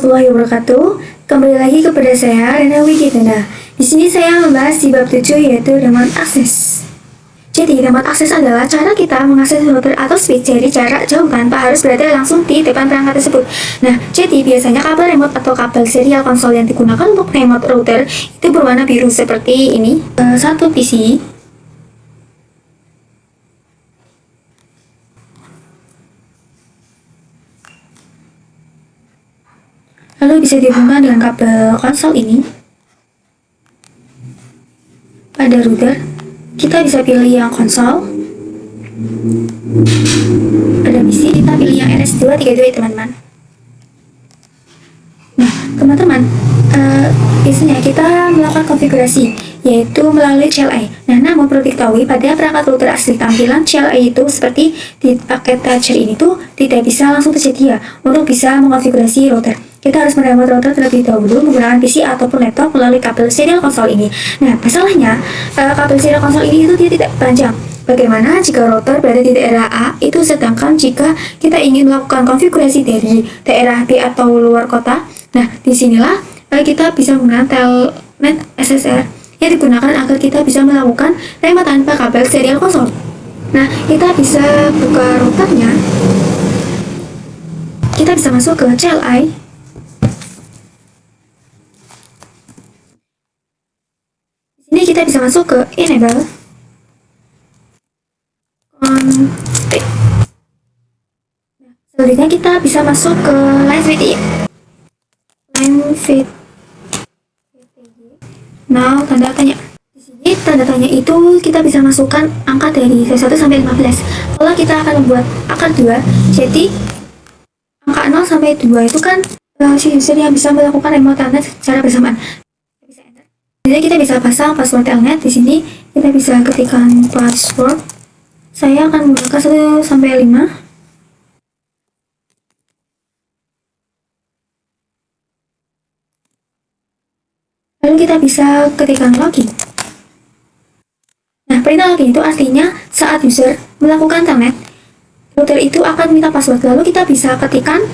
warahmatullahi wabarakatuh. Kembali lagi kepada saya Rena Wigitana. Di sini saya membahas di bab 7 yaitu remote access. Jadi remote access adalah cara kita mengakses router atau switch dari jarak jauh tanpa harus berada langsung di depan perangkat tersebut. Nah, jadi biasanya kabel remote atau kabel serial konsol yang digunakan untuk remote router itu berwarna biru seperti ini. Satu PC. Lalu bisa dihubungkan dengan kabel konsol ini. Pada router, kita bisa pilih yang konsol. Pada PC, kita pilih yang RS232 ya teman-teman. Nah, teman-teman, biasanya kita melakukan konfigurasi, yaitu melalui CLI. Nah, namun perlu diketahui pada perangkat router asli tampilan CLI itu seperti di paket toucher ini tuh tidak bisa langsung tersedia untuk bisa mengonfigurasi router. Kita harus meremote router terlebih dahulu menggunakan PC ataupun laptop melalui kabel serial konsol ini. Nah, masalahnya kabel serial konsol ini itu dia tidak panjang. Bagaimana jika router berada di daerah A itu, sedangkan jika kita ingin melakukan konfigurasi dari daerah B atau luar kota? Nah, disinilah kita bisa menggunakan telnet SSR yang digunakan agar kita bisa melakukan remote tanpa kabel serial konsol. Nah, kita bisa buka routernya. Kita bisa masuk ke CLI. Ini kita bisa masuk ke enable config. Nah, selanjutnya kita bisa masuk ke line VTG. Now tanda tanya. Di sini tanda tanya itu kita bisa masukkan angka dari 1 sampai 15. Kalau kita akan membuat angka 2, jadi angka 0 sampai 2 itu kan si user yang bisa melakukan remote telnet secara bersamaan. Jadi kita bisa pasang password telnet. Di sini kita bisa ketikkan password. Saya akan menggunakan 1 sampai 5. Lalu kita bisa ketikkan login. Nah, perintah login itu artinya saat user melakukan telnet, router itu akan minta password. Lalu kita bisa ketikkan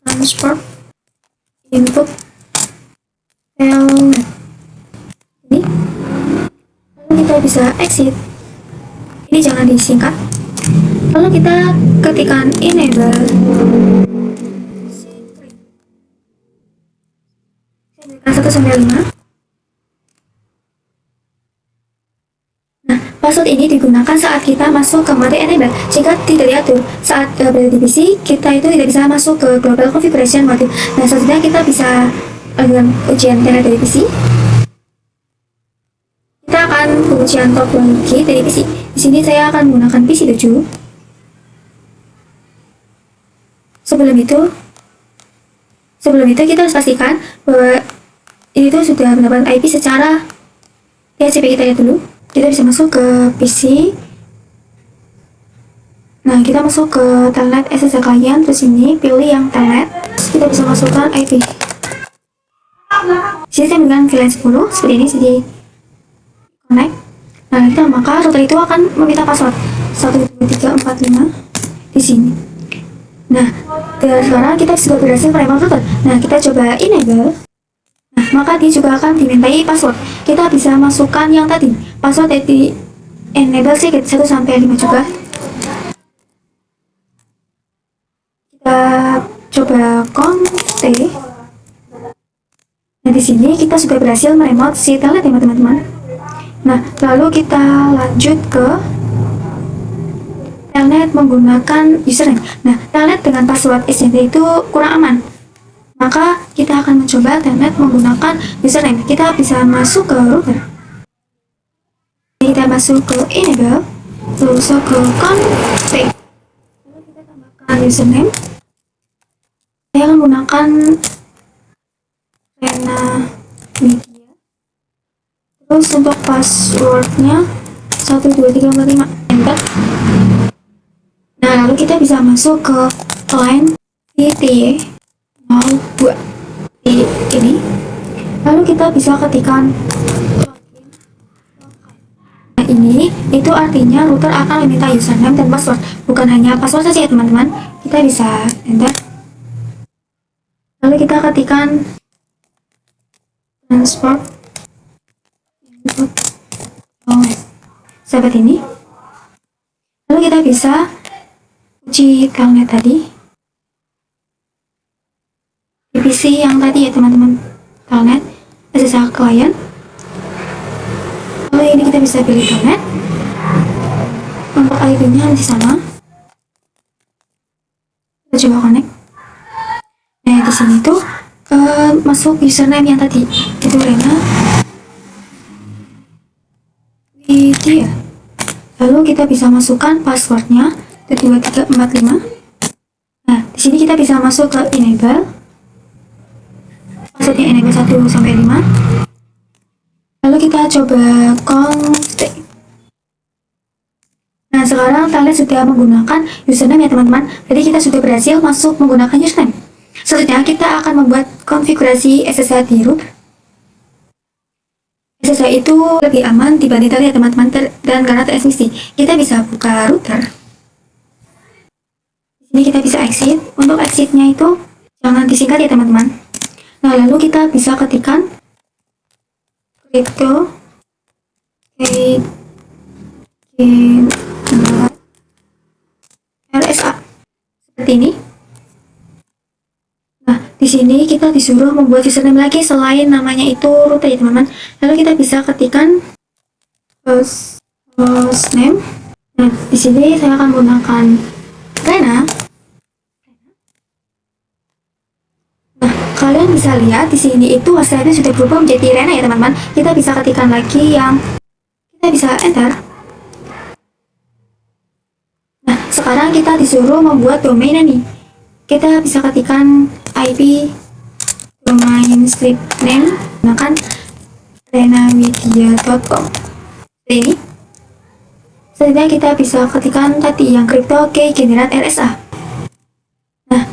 transport input telnet. Ini. Lalu kita bisa exit. Ini jangan disingkat. Lalu kita ketikkan enable. Saya 1 sampai 5. Nah, password ini digunakan saat kita masuk ke mode enable. Jika tidak diatur saat berada di PC, kita itu tidak bisa masuk ke global configuration mode. Nah, selanjutnya kita bisa dengan ujian telnet dari PC. Kita akan pengujian topologi dari PC. Di sini saya akan menggunakan PC 7. Sebelum itu kita harus pastikan bahwa ini tuh sudah mendapatkan IP secara DHCP. Kita lihat dulu. Kita bisa masuk ke PC. Nah, kita masuk ke telnet SSL client. Terus ini pilih yang telnet. Terus kita bisa masukkan IP. Sini saya menggunakan VLAN 10 seperti ini. Jadi connect. Nah, maka router itu akan meminta password 12345 di sini. Nah, dan sekarang kita sudah berhasil meremote router. Nah, kita coba enable. Nah, maka dia juga akan dimintai password. Kita bisa masukkan yang tadi, password dari enable secret 1 sampai 5 juga. Kita coba config. Nah, di sini kita sudah berhasil meremote si telnet ya teman-teman. Nah, lalu kita lanjut ke telnet menggunakan username. Nah, telnet dengan password SND itu kurang aman. Maka kita akan mencoba telnet menggunakan username. Kita bisa masuk ke router. Kita masuk ke enable, terus ke config. Lalu kita tambahkan username. Saya akan menggunakan Rena Media. Terus untuk passwordnya 12345 enter. Nah, lalu kita bisa masuk ke line VTY 02 di ini. Lalu kita bisa ketikkan login. Nah, ini itu artinya router akan meminta username dan password, bukan hanya password saja ya teman-teman. Kita bisa enter. Lalu kita ketikkan transport input OS seperti ini. Lalu kita bisa uji telnet tadi di PC yang tadi ya teman-teman, telnet SSH client. Lalu ini kita bisa pilih telnet. Untuk IP-nya masih sama. Kita coba connect. Nah di sini tuh masuk username yang tadi itu Rena Widya. Lalu kita bisa masukkan passwordnya 2345. Nah di sini kita bisa masuk ke enable. Passwordnya enable 1 sampai 5. Lalu kita coba config. Nah sekarang kalian sudah menggunakan username ya teman-teman. Jadi kita sudah berhasil masuk menggunakan username. Selanjutnya kita akan membuat konfigurasi SSH di router. SSH itu lebih aman dibanding tadi ya teman-teman, dan karena transmisi kita bisa buka router. Di sini kita bisa exit. Untuk exitnya itu jangan disingkat ya teman-teman. Nah lalu kita bisa ketikkan crypto RSA seperti ini. Nah, di sini kita disuruh membuat username lagi selain namanya itu router ya teman-teman. Lalu kita bisa ketikkan hostname. Nah, di sini saya akan menggunakan Rena. Nah, kalian bisa lihat di sini itu hasilnya sudah berubah menjadi Rena ya teman-teman. Kita bisa ketikkan lagi yang kita bisa enter. Nah, sekarang kita disuruh membuat domain nih. Kita bisa ketikkan IP domain strip name menggunakan renawidia.com. Ini. Selanjutnya kita bisa ketikkan tadi yang crypto key generate RSA. Nah,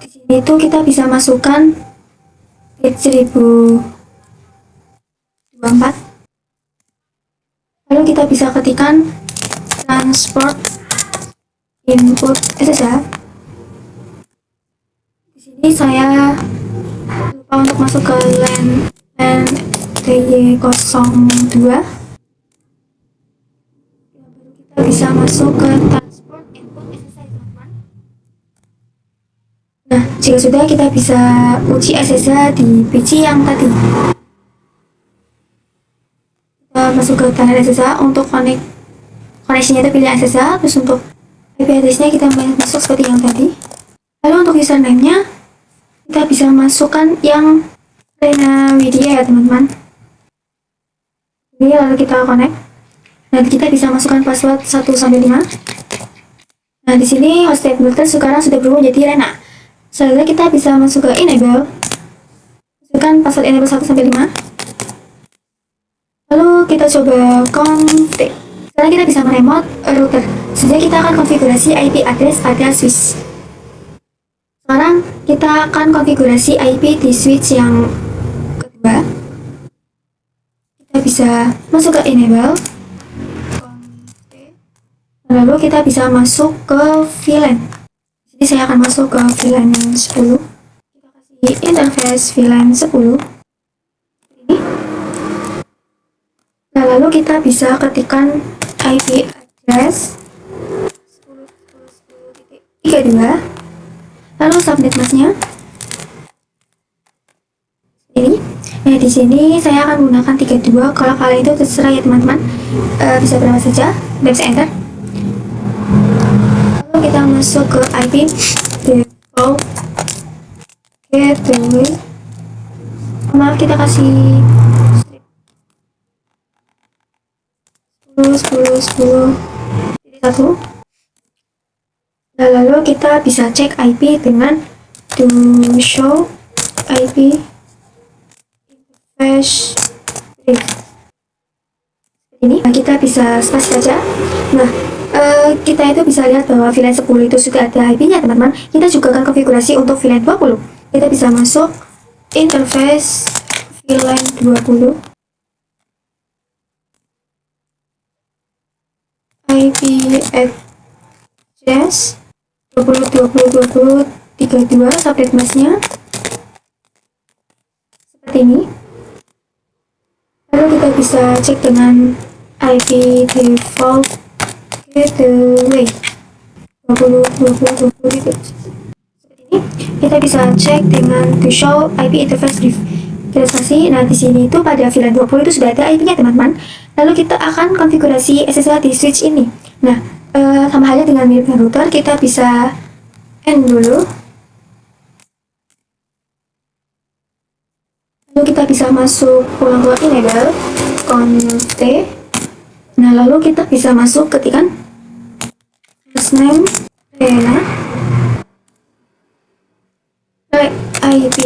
di sini itu kita bisa masukkan bit 1024. Lalu kita bisa ketikkan transport input SSH. Di sini saya lupa untuk masuk ke LAN TY02. Kita bisa masuk ke transport input SSH teman-teman. Nah, jika sudah kita bisa uji SSH di PC yang tadi. Kita masuk ke internet SSH untuk koneksinya itu pilih SSH, terus untuk IP address-nya kita masuk seperti yang tadi. Lalu untuk username-nya kita bisa masukkan yang Rena Widya ya teman-teman. Jadi lalu kita connect. Nanti kita bisa masukkan password 1 sampai 5. Nah, di sini hostname router sekarang sudah berubah menjadi Rena. Selanjutnya kita bisa masuk ke enable. Masukkan password enable 1 sampai 5. Lalu kita coba config. Sekarang kita bisa meremote router. Selanjutnya kita akan konfigurasi IP address pada switch. Sekarang kita akan konfigurasi IP di switch yang kedua. Kita bisa masuk ke enable. Lalu kita bisa masuk ke VLAN. Jadi saya akan masuk ke VLAN 10. Kita kasih interface VLAN 10. Ini. Nah, lalu kita bisa ketikkan IP address 10.10.10.32. Lalu subnet masnya ini. Nah di sini saya akan menggunakan 32. Kalau kalian itu terserah ya teman-teman, bisa berapa saja. Bisa enter. Lalu kita masuk ke IP default gateway. Maaf, kita kasih 10.10.10.1. Nah, lalu kita bisa cek IP dengan do show IP interface brief. Ini nah, kita bisa spasi saja. Nah, kita itu bisa lihat bahwa VLAN 10 itu sudah ada IP-nya teman-teman. Kita juga akan konfigurasi untuk VLAN 20. Kita bisa masuk interface VLAN 20. IP address 20.20.20.32 subnet masnya. seperti ini. Lalu kita bisa cek dengan IP default gateway 20 gitu. Seperti ini. Kita bisa cek dengan to show IP interface registrasi. Nah, di sini itu pada VLAN 20 itu sudah ada IP-nya, teman-teman. Lalu kita akan konfigurasi SSH di switch ini. Nah, sama halnya dengan mirip router, kita bisa end dulu. Lalu kita bisa masuk pulang ke enable conf. Nah, lalu kita bisa masuk ketikan hostname Rena, IP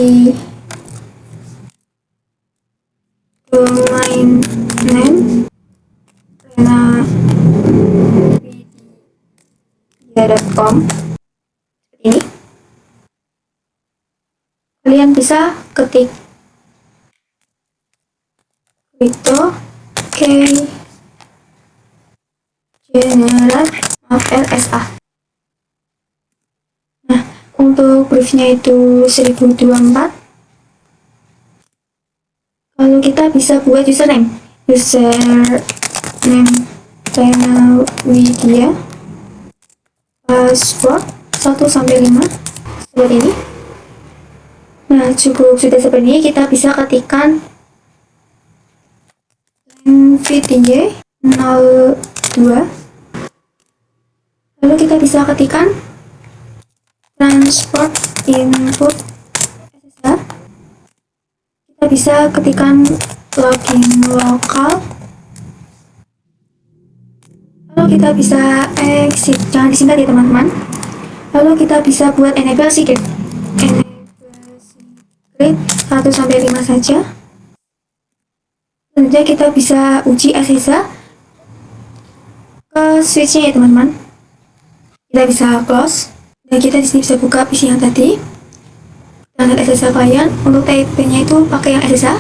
domain name renapedia.com. Seperti ini. Kalian bisa ketik crypto generate RSA. Nah, untuk briefnya itu 1024. Lalu kita bisa buat username Renapedia, password 1-5 seperti ini. Nah, cukup sudah seperti ini. Kita bisa ketikkan NVDA 02. Lalu kita bisa ketikkan transport input SSH. Kita bisa ketikkan login lokal. Lalu kita bisa exit, jangan disingkat ya teman-teman. Lalu kita bisa buat enable secret 1-5 saja. Selanjutnya kita bisa uji SSH ke switchnya ya teman-teman. Kita bisa close dan kita disini bisa buka PC yang tadi. Kita lihat SSH klien. Untuk TP-nya itu pakai yang SSH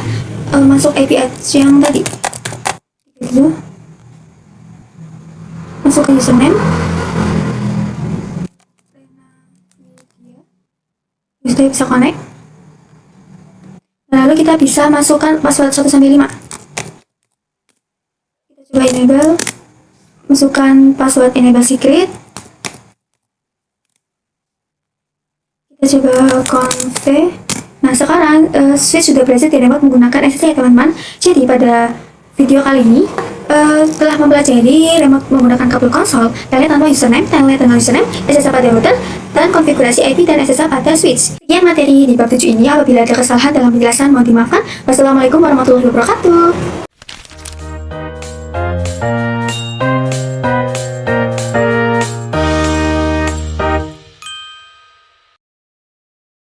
masuk IP address yang tadi. Gitu. Masuk ke username. Kita bisa connect. Lalu kita bisa masukkan password 1-5. Kita coba enable, masukkan password enable secret. Kita coba conf. Nah, sekarang switch sudah berhasil diremote menggunakan SSH ya teman-teman. Jadi pada video kali ini telah mempelajari remote menggunakan kabel konsol, telnet tanpa username, telnet dengan username, SSH pada router, dan konfigurasi IP dan SSH pada switch. Sekian materi di bab 7 ini. Apabila ada kesalahan dalam penjelasan mohon dimaafkan. Wassalamualaikum warahmatullahi wabarakatuh.